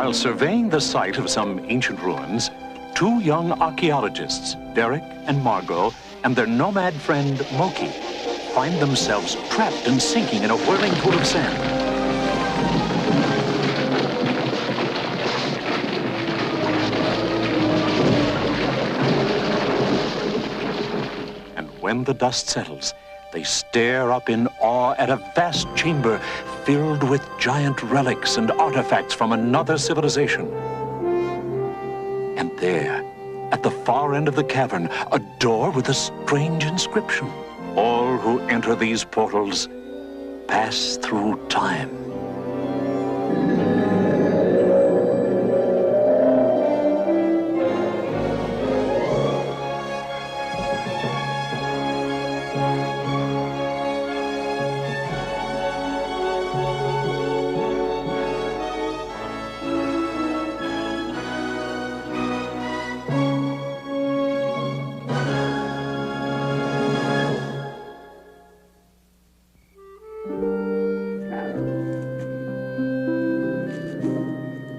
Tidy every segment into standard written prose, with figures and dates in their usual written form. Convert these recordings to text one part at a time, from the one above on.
While surveying the site of some ancient ruins, two young archaeologists, Derek and Margo, and their nomad friend, Moki, find themselves trapped and sinking in a whirling pool of sand. And when the dust settles, they stare up in awe at a vast chamber filled with giant relics and artifacts from another civilization. And there, at the far end of the cavern, a door with a strange inscription. All who enter these portals pass through time.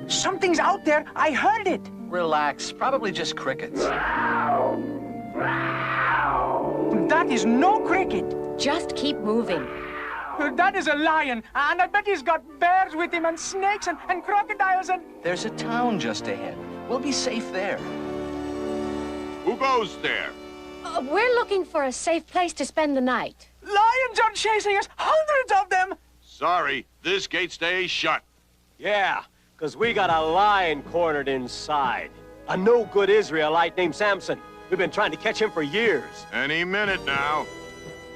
Something's out there. I heard it. Relax. Probably just crickets. That is no cricket. Just keep moving. That is a lion, and I bet he's got bears with him, and snakes, and crocodiles, and... There's a town just ahead. We'll be safe there. Who goes there? We're looking for a safe place to spend the night. Lions are chasing us! Hundreds of them! Sorry, this gate stays shut. Yeah, because we got a lion cornered inside. A no-good Israelite named Samson. We've been trying to catch him for years. Any minute now.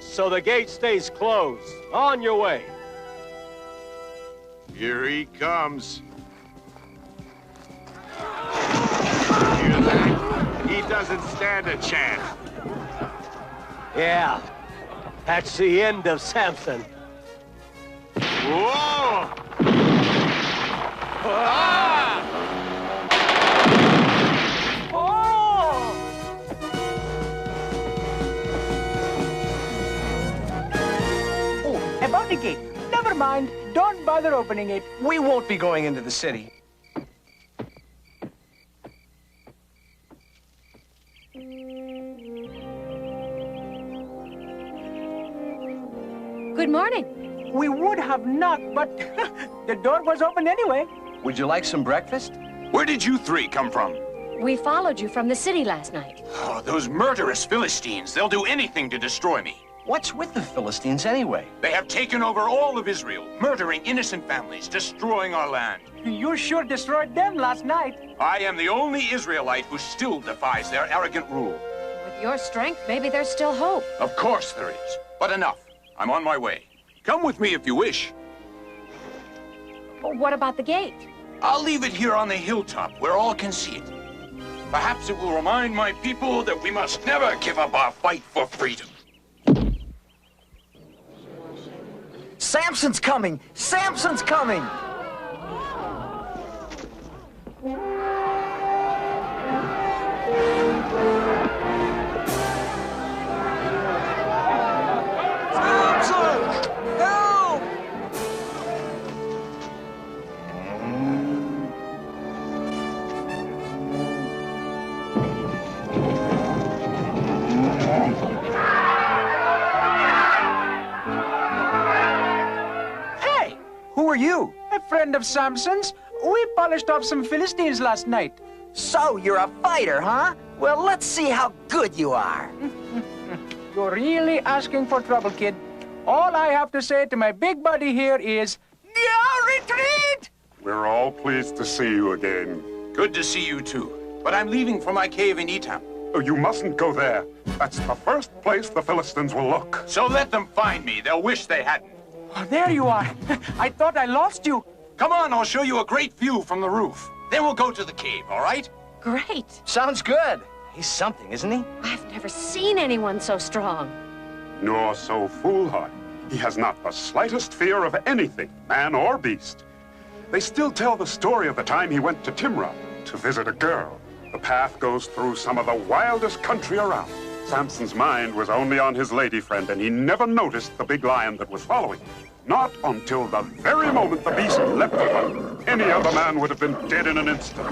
So the gate stays closed. On your way. Here he comes. Hear that? He doesn't stand a chance. Yeah, that's the end of Samson. Whoa! Ah! Oh! Oh, about the gate. Never mind. Don't bother opening it. We won't be going into the city. Good morning. We would have knocked, but the door was open anyway. Would you like some breakfast? Where did you three come from? We followed you from the city last night. Oh, those murderous Philistines. They'll do anything to destroy me. What's with the Philistines anyway? They have taken over all of Israel, murdering innocent families, destroying our land. You sure destroyed them last night. I am the only Israelite who still defies their arrogant rule. With your strength, maybe there's still hope. Of course there is, but enough. I'm on my way. Come with me if you wish. What about the gate? I'll leave it here on the hilltop where all can see it. Perhaps it will remind my people that we must never give up our fight for freedom. Samson's coming! Samson's coming! Samson! Help! Hey! Who are you? A friend of Samson's. We polished off some Philistines last night. So you're a fighter, huh? Well, let's see how good you are. You're really asking for trouble, kid. All I have to say to my big buddy here is, retreat! We're all pleased to see you again. Good to see you too. But I'm leaving for my cave in Etam. Oh, you mustn't go there. That's the first place the Philistines will look. So let them find me. They'll wish they hadn't. Oh, there you are. I thought I lost you. Come on, I'll show you a great view from the roof. Then we'll go to the cave, all right? Great. Sounds good. He's something, isn't he? I've never seen anyone so strong. Nor so foolhardy. He has not the slightest fear of anything, man or beast. They still tell the story of the time he went to Timrah to visit a girl. The path goes through some of the wildest country around. Samson's mind was only on his lady friend, and he never noticed the big lion that was following him. Not until the very moment the beast leapt upon him. Any other man would have been dead in an instant.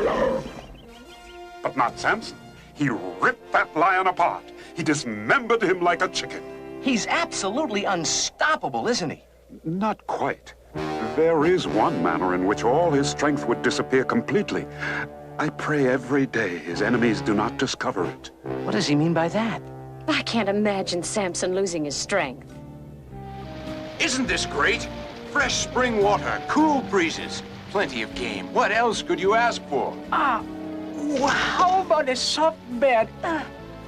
But not Samson. He ripped that lion apart. He dismembered him like a chicken. He's absolutely unstoppable, isn't he? Not quite. There is one manner in which all his strength would disappear completely. I pray every day his enemies do not discover it. What does he mean by that? I can't imagine Samson losing his strength. Isn't this great? Fresh spring water, cool breezes, plenty of game. What else could you ask for? How about a soft bed?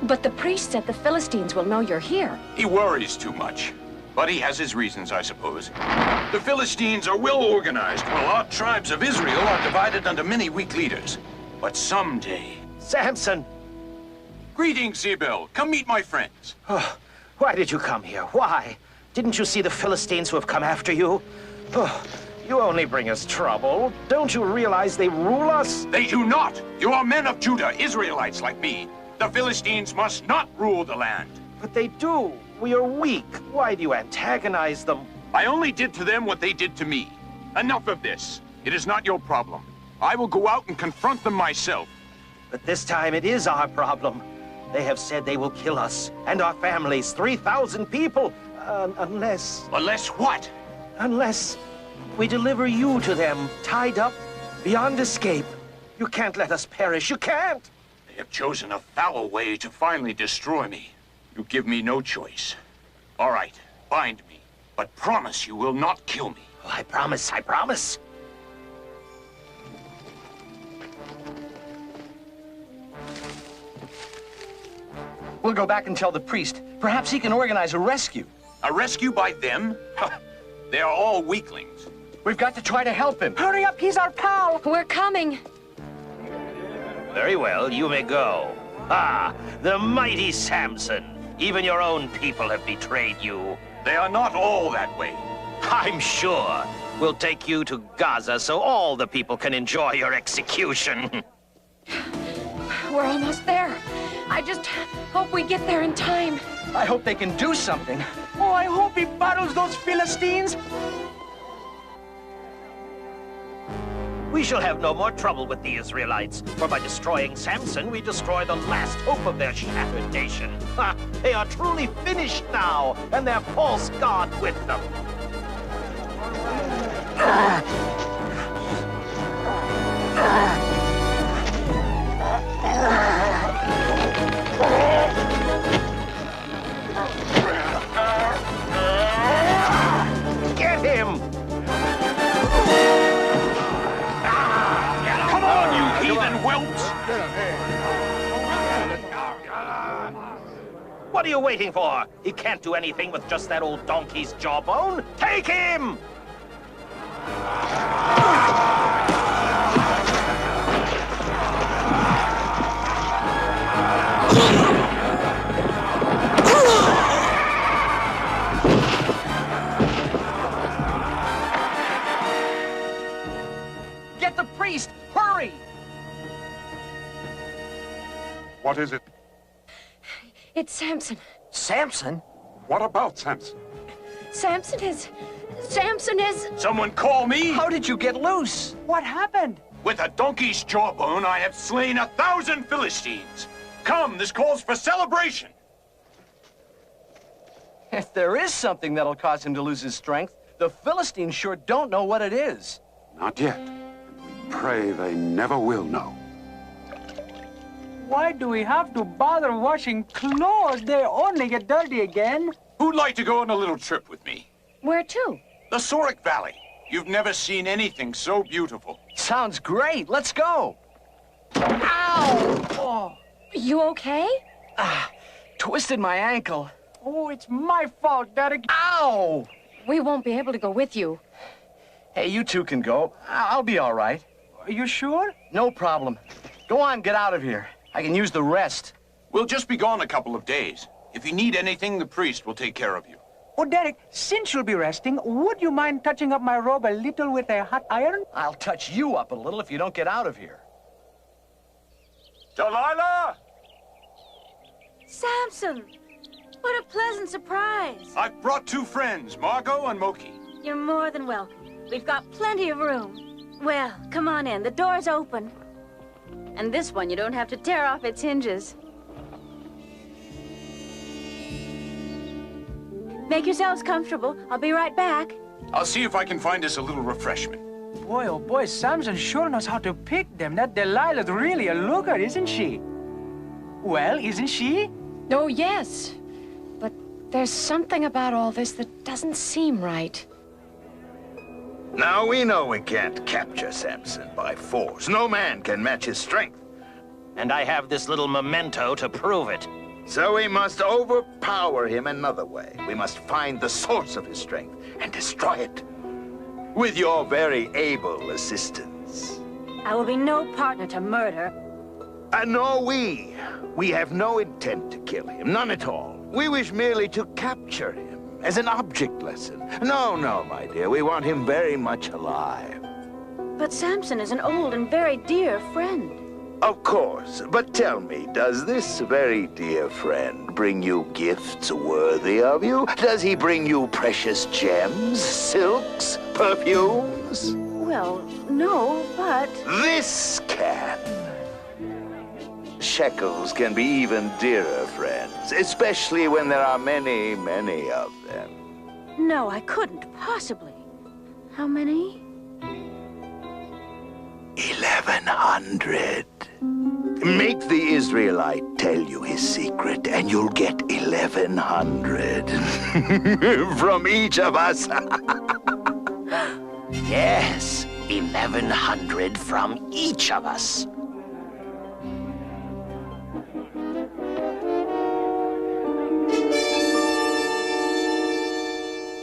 But the priest said the Philistines will know you're here. He worries too much. But he has his reasons, I suppose. The Philistines are well organized, while our tribes of Israel are divided under many weak leaders. But someday... Samson! Greetings, Zebel. Come meet my friends. Oh, why did you come here? Why? Didn't you see the Philistines who have come after you? Oh, you only bring us trouble. Don't you realize they rule us? They do not! You are men of Judah, Israelites like me. The Philistines must not rule the land. But they do. We are weak. Why do you antagonize them? I only did to them what they did to me. Enough of this. It is not your problem. I will go out and confront them myself. But this time it is our problem. They have said they will kill us and our families, 3,000 people, unless... Unless what? Unless we deliver you to them, tied up, beyond escape. You can't let us perish. You can't! They have chosen a foul way to finally destroy me. You give me no choice. All right, bind me, but promise you will not kill me. Oh, I promise, I promise. We'll go back and tell the priest. Perhaps he can organize a rescue. A rescue by them? They are all weaklings. We've got to try to help him. Hurry up, he's our pal. We're coming. Very well, you may go. Ah, the mighty Samson. Even your own people have betrayed you. They are not all that way. I'm sure. We'll take you to Gaza so all the people can enjoy your execution. We're almost there. I just hope we get there in time. I hope they can do something. Oh, I hope he battles those Philistines. We shall have no more trouble with the Israelites, for by destroying Samson, we destroy the last hope of their shattered nation. Ha! They are truly finished now, and their false god with them. Get him! Come on, you heathen whelps! What are you waiting for? He can't do anything with just that old donkey's jawbone. Take him! Get the priest! Hurry! What is it? It's Samson. Samson? What about Samson? Samson is... Someone call me! How did you get loose? What happened? With a donkey's jawbone, I have slain 1,000 Philistines. Come, this calls for celebration. If there is something that'll cause him to lose his strength, the Philistines sure don't know what it is. Not yet. And we pray they never will know. Why do we have to bother washing clothes? They only get dirty again. Who'd like to go on a little trip with me? Where to? The Sorek Valley. You've never seen anything so beautiful. Sounds great. Let's go. Ow! Oh, You okay? twisted my ankle. Oh, it's my fault, Derek. Ow! We won't be able to go with you. Hey, you two can go. I'll be all right. Are you sure? No problem. Go on, get out of here. I can use the rest. We'll just be gone a couple of days. If you need anything, the priest will take care of you. Oh, Derek, since you'll be resting, would you mind touching up my robe a little with a hot iron? I'll touch you up a little if you don't get out of here. Delilah! Samson! What a pleasant surprise. I've brought 2 friends, Margo and Moki. You're more than welcome. We've got plenty of room. Well, come on in. The door's open. And this one, you don't have to tear off its hinges. Make yourselves comfortable. I'll be right back. I'll see if I can find us a little refreshment. Boy, oh boy, Samson sure knows how to pick them. That Delilah's really a looker, isn't she? Well, isn't she? Oh, yes. But there's something about all this that doesn't seem right. Now we know we can't capture Samson by force. No man can match his strength. And I have this little memento to prove it. So we must overpower him another way. We must find the source of his strength and destroy it. With your very able assistance. I will be no partner to murder. Nor we. We have no intent to kill him, none at all. We wish merely to capture him as an object lesson. No, my dear, we want him very much alive. But Samson is an old and very dear friend. Of course, but tell me, does this very dear friend bring you gifts worthy of you? Does he bring you precious gems, silks, perfumes? Well, no, but... This can. Shekels can be even dearer friends, especially when there are many, many of them. No, I couldn't possibly. How many? 1,100. Make the Israelite tell you his secret, and you'll get 1,100 from each of us. Yes, 1,100 from each of us.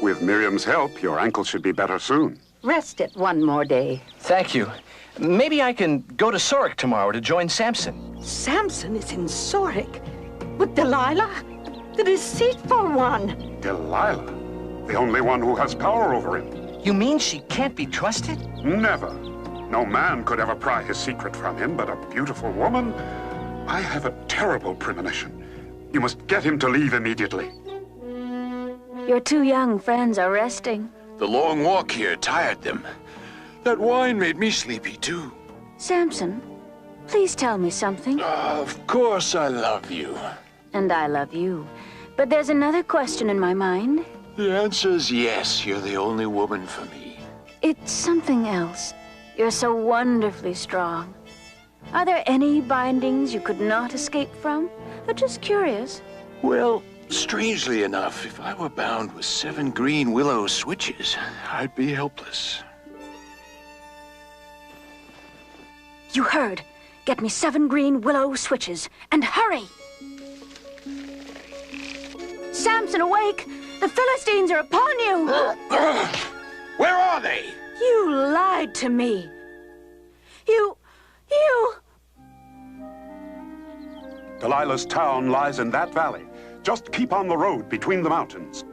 With Miriam's help, your ankle should be better soon. Rest it one more day. Thank you. Maybe I can go to Sorek tomorrow to join Samson. Samson is in Sorek with Delilah, the deceitful one. Delilah? The only one who has power over him. You mean she can't be trusted? Never. No man could ever pry his secret from him, but a beautiful woman? I have a terrible premonition. You must get him to leave immediately. Your two young friends are resting. The long walk here tired them. That wine made me sleepy, too. Samson, please tell me something. Of course I love you. And I love you. But there's another question in my mind. The answer's yes, you're the only woman for me. It's something else. You're so wonderfully strong. Are there any bindings you could not escape from? I'm just curious. Well, strangely enough, if I were bound with 7 green willow switches, I'd be helpless. You heard. Get me 7 green willow switches, and hurry! Samson, awake! The Philistines are upon you! Where are they? You lied to me. You... Delilah's town lies in that valley. Just keep on the road between the mountains.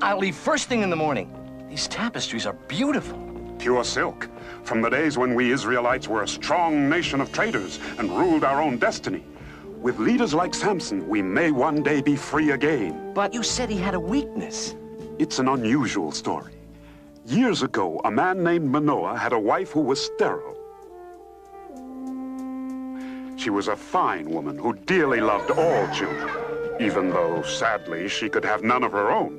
I'll leave first thing in the morning. These tapestries are beautiful. Pure silk, from the days when we Israelites were a strong nation of traders and ruled our own destiny. With leaders like Samson, we may one day be free again. But you said he had a weakness. It's an unusual story. Years ago, a man named Manoah had a wife who was sterile. She was a fine woman who dearly loved all children, even though, sadly, she could have none of her own.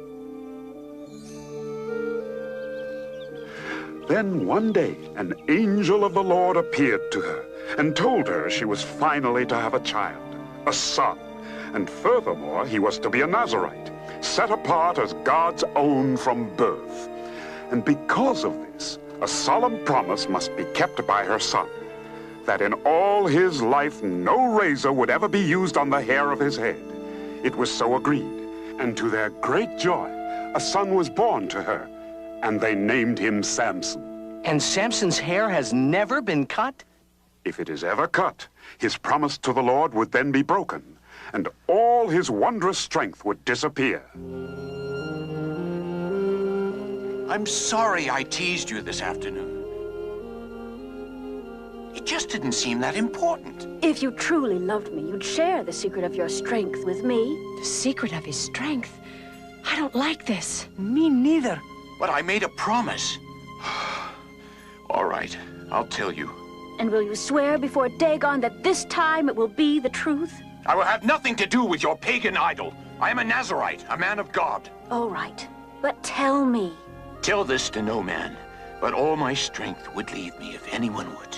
Then one day, an angel of the Lord appeared to her and told her she was finally to have a child, a son. And furthermore, he was to be a Nazirite, set apart as God's own from birth. And because of this, a solemn promise must be kept by her son, that in all his life no razor would ever be used on the hair of his head. It was so agreed, and to their great joy, a son was born to her, and they named him Samson. And Samson's hair has never been cut? If it is ever cut, his promise to the Lord would then be broken, and all his wondrous strength would disappear. I'm sorry I teased you this afternoon. It just didn't seem that important. If you truly loved me, you'd share the secret of your strength with me. The secret of his strength? I don't like this. Me neither. But I made a promise. All right, I'll tell you. And will you swear before Dagon that this time it will be the truth? I will have nothing to do with your pagan idol. I am a Nazarite, a man of God. All right, but tell me. Tell this to no man, but all my strength would leave me if anyone would.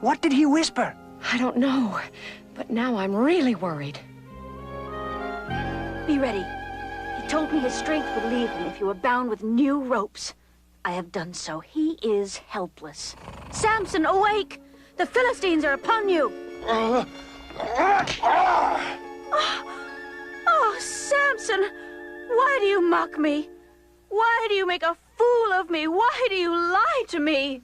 What did he whisper? I don't know, but now I'm really worried. Be ready. He told me his strength would leave him if you were bound with new ropes. I have done so. He is helpless. Samson, awake! The Philistines are upon you! Oh, Samson! Why do you mock me? Why do you make a fool of me? Why do you lie to me?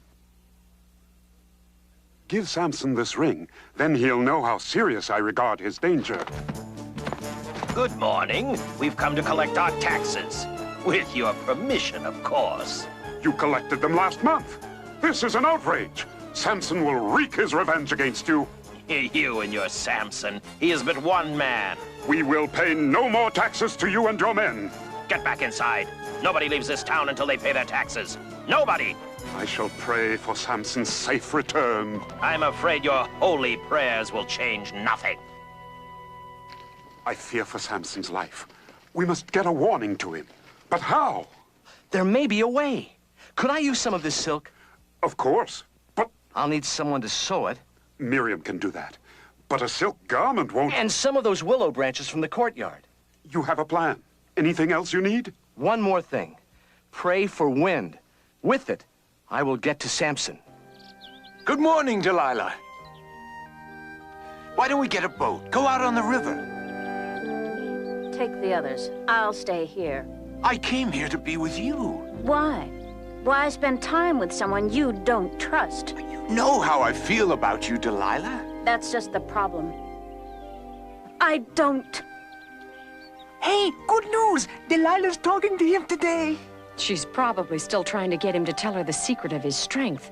Give Samson this ring, then he'll know how serious I regard his danger. Good morning. We've come to collect our taxes. With your permission, of course. You collected them last month. This is an outrage. Samson will wreak his revenge against you. You and your Samson. He is but one man. We will pay no more taxes to you and your men. Get back inside. Nobody leaves this town until they pay their taxes. Nobody! I shall pray for Samson's safe return. I'm afraid your holy prayers will change nothing. I fear for Samson's life. We must get a warning to him. But how? There may be a way. Could I use some of this silk? Of course, but... I'll need someone to sew it. Miriam can do that. But a silk garment won't... And some of those willow branches from the courtyard. You have a plan. Anything else you need? One more thing. Pray for wind. With it, I will get to Samson. Good morning, Delilah. Why don't we get a boat? Go out on the river. Take the others. I'll stay here. I came here to be with you. Why? Why spend time with someone you don't trust? You know how I feel about you, Delilah. That's just the problem. I don't. Hey, good news! Delilah's talking to him today. She's probably still trying to get him to tell her the secret of his strength.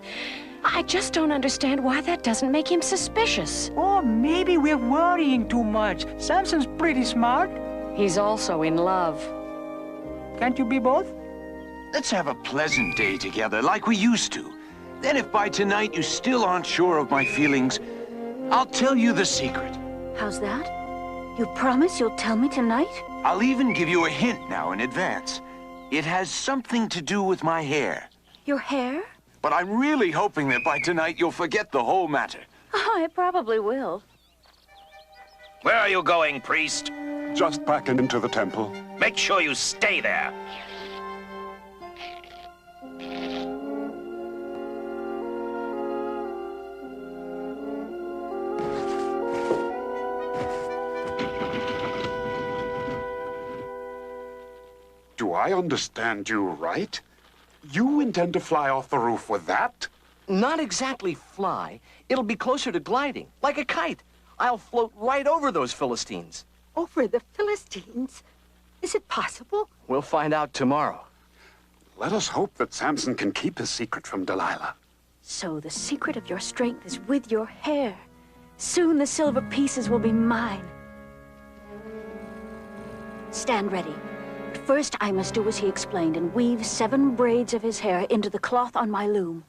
I just don't understand why that doesn't make him suspicious. Oh, maybe we're worrying too much. Samson's pretty smart. He's also in love. Can't you be both? Let's have a pleasant day together, like we used to. Then if by tonight you still aren't sure of my feelings, I'll tell you the secret. How's that? You promise you'll tell me tonight? I'll even give you a hint now in advance. It has something to do with my hair. Your hair? But I'm really hoping that by tonight you'll forget the whole matter. Oh, I probably will. Where are you going, priest? Just back into the temple. Make sure you stay there. Do I understand you right? You intend to fly off the roof with that? Not exactly fly. It'll be closer to gliding, like a kite. I'll float right over those Philistines. Over the Philistines? Is it possible? We'll find out tomorrow. Let us hope that Samson can keep his secret from Delilah. So the secret of your strength is with your hair. Soon the silver pieces will be mine. Stand ready. But first I must do as he explained and weave 7 braids of his hair into the cloth on my loom.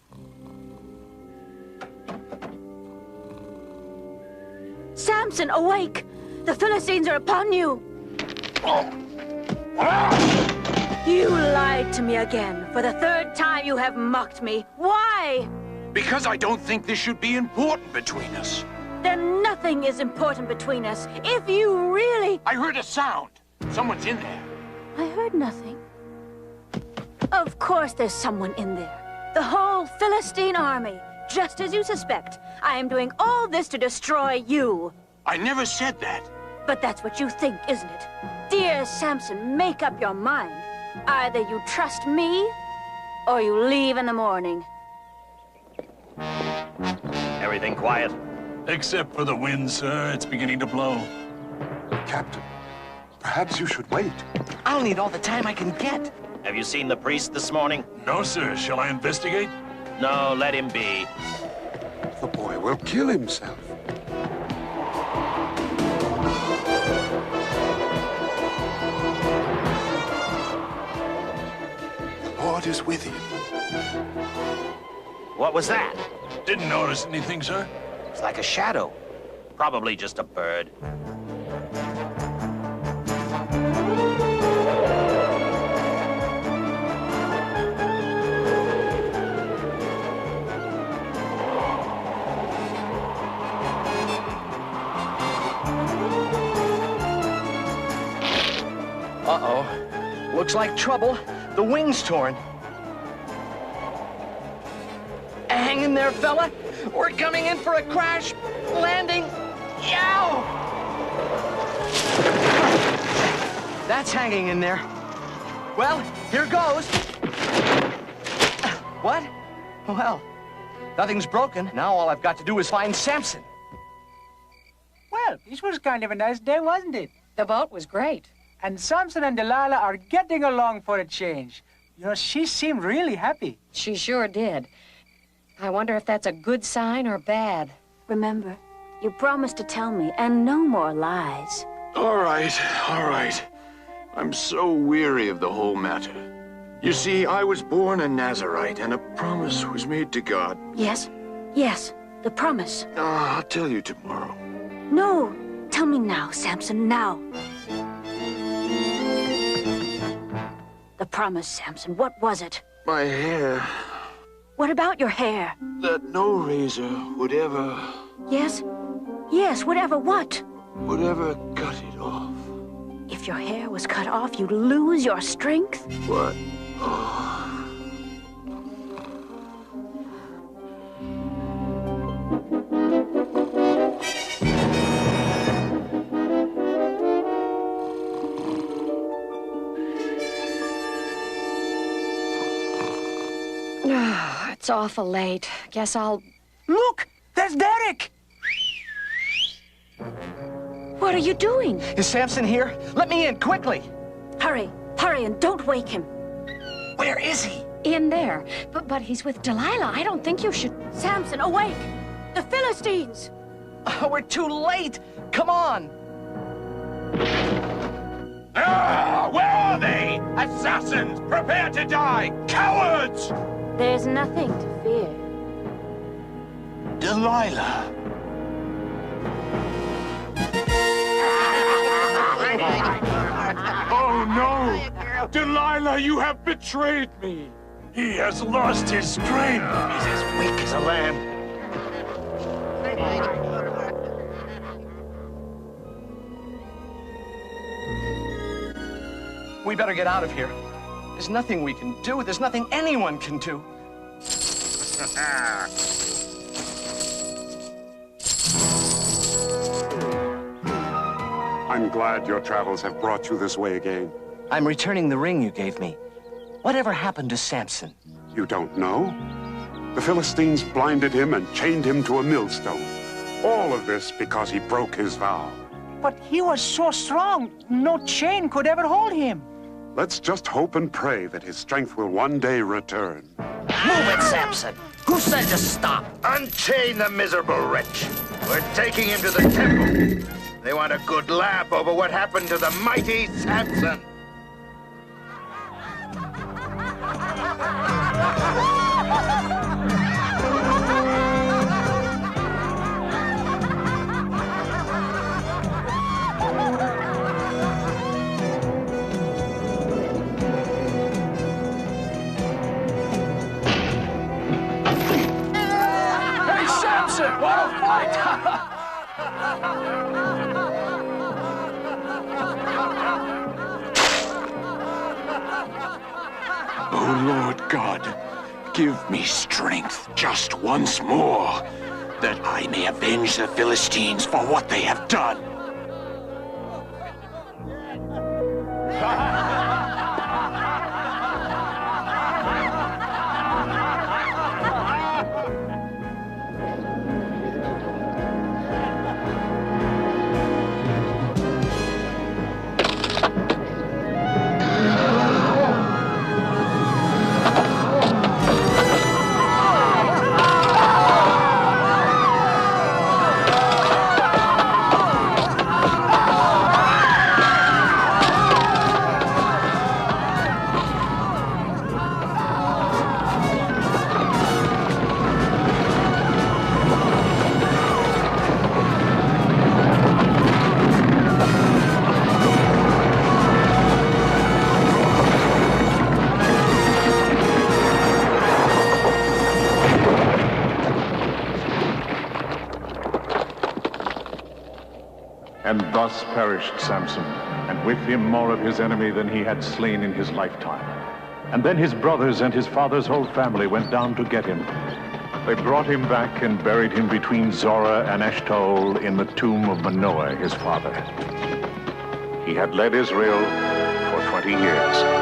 Samson, awake! The Philistines are upon you! You lied to me again. For the 3rd time you have mocked me. Why? Because I don't think this should be important between us. Then nothing is important between us. If you really... I heard a sound. Someone's in there. I heard nothing. Of course there's someone in there. The whole Philistine army. Just as you suspect. I am doing all this to destroy you. I never said that. But that's what you think, isn't it? Dear Samson, make up your mind. Either you trust me, or you leave in the morning. Everything quiet? Except for the wind, sir. It's beginning to blow. Captain, perhaps you should wait. I'll need all the time I can get. Have you seen the priest this morning? No, sir. Shall I investigate? No, let him be. The boy will kill himself. The What is with him? What was that? Didn't notice anything, sir. It's like a shadow. Probably just a bird. Uh-oh. Looks like trouble. The wing's torn. Hang in there, fella. We're coming in for a crash landing. Yow! That's hanging in there. Well, here goes. What? Well, nothing's broken. Now all I've got to do is find Samson. Well, this was kind of a nice day, wasn't it? The boat was great. And Samson and Delilah are getting along for a change. You know, she seemed really happy. She sure did. I wonder if that's a good sign or bad. Remember, you promised to tell me, and no more lies. All right, all right. I'm so weary of the whole matter. You see, I was born a Nazarite, and a promise was made to God. Yes, yes, the promise. I'll tell you tomorrow. No, tell me now, Samson, now. The promise, Samson, what was it? My hair. What about your hair? That no razor would ever... Yes, yes, whatever what? would ever cut it off. If your hair was cut off, you'd lose your strength? What? Oh. It's awful late. Guess I'll... Look! There's Derek! What are you doing? Is Samson here? Let me in, quickly! Hurry, hurry, and don't wake him. Where is he? In there. But he's with Delilah. I don't think you should... Samson, awake! The Philistines! Oh, we're too late! Come on! Ah, where are they? Assassins! Prepare to die! Cowards! There's nothing to fear. Delilah. Oh, no! Delilah, you have betrayed me! He has lost his strength! He's as weak as a lamb. We better get out of here. There's nothing we can do. There's nothing anyone can do. I'm glad your travels have brought you this way again. I'm returning the ring you gave me. Whatever happened to Samson? You don't know? The Philistines blinded him and chained him to a millstone. All of this because he broke his vow. But he was so strong, no chain could ever hold him. Let's just hope and pray that his strength will one day return. Move it, Samson! Who said to stop? Unchain the miserable wretch. We're taking him to the temple. They want a good laugh over what happened to the mighty Samson. Hey, Samson! What a fight! Oh, Lord God, give me strength just once more, that I may avenge the Philistines for what they have done. And thus perished Samson, and with him more of his enemy than he had slain in his lifetime. And then his brothers and his father's whole family went down to get him. They brought him back and buried him between Zorah and Eshtaol in the tomb of Manoah, his father. He had led Israel for 20 years.